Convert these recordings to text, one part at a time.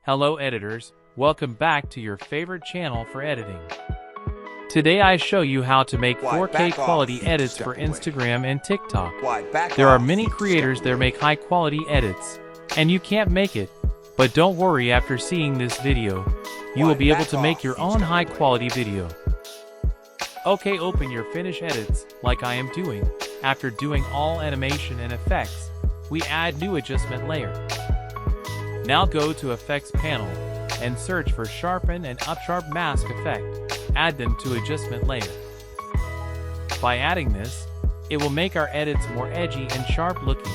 Hello editors, welcome back to your favorite channel for editing. Today I show you how to make 4K quality edits for Instagram and TikTok. There are many creators that make high quality edits, and you can't make it, but don't worry, after seeing this video, you will be able to make your own high quality video. Okay, open your finish edits, like I am doing. After doing all animation and effects, we add new adjustment layer. Now go to Effects panel and search for Sharpen and Upsharp Mask Effect. Add them to adjustment layer. By adding this, it will make our edits more edgy and sharp looking.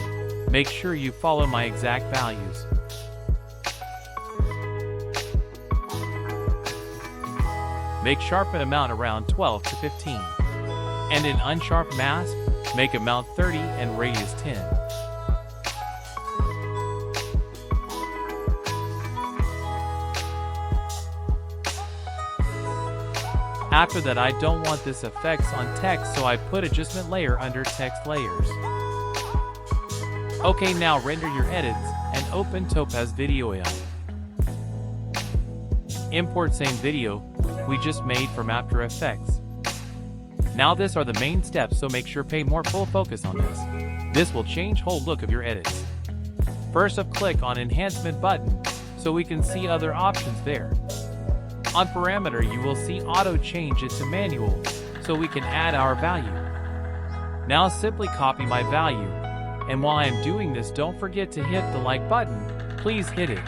Make sure you follow my exact values. Make sharpen amount around 12 to 15. And in unsharp mask, make amount 30 and radius 10. After that, I don't want this effects on text, so I put adjustment layer under text layers. Okay, now render your edits and open Topaz Video AI. Import same video we just made from After Effects. Now these are the main steps, so make sure pay more full focus on this. This will change whole look of your edits. First up, click on Enhancement button so we can see other options there. On parameter, you will see auto change it to manual, so we can add our value. Now simply copy my value, and while I am doing this, don't forget to hit the like button. Please hit it.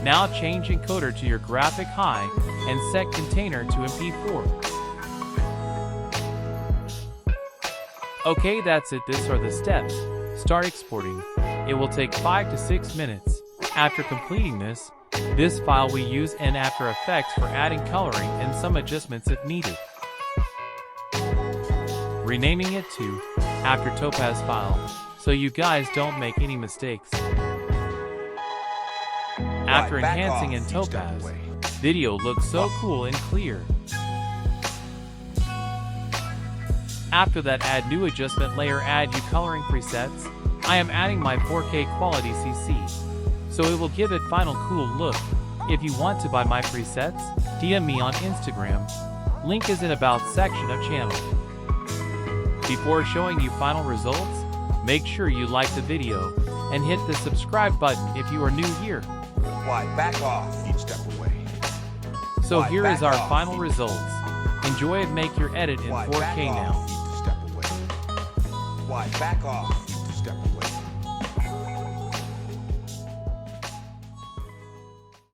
Now change encoder to your graphic high and set container to MP4. Okay, that's it. These are the steps. Start exporting. It will take 5 to 6 minutes. After completing this file we use in After Effects for adding coloring and some adjustments if needed. Renaming it to After Topaz file, so you guys don't make any mistakes. After enhancing in Topaz, video looks so cool and clear. After that, add new adjustment layer, add you coloring presets. I am adding my 4K quality CC, so it will give it final cool look. If you want to buy my presets, DM me on Instagram. Link is in about section of channel. Before showing you final results, make sure you like the video and hit the subscribe button if you are new here. Why, back off each step away. So here is our final results. Enjoy and make your edit in 4K now. Why, back off each step away.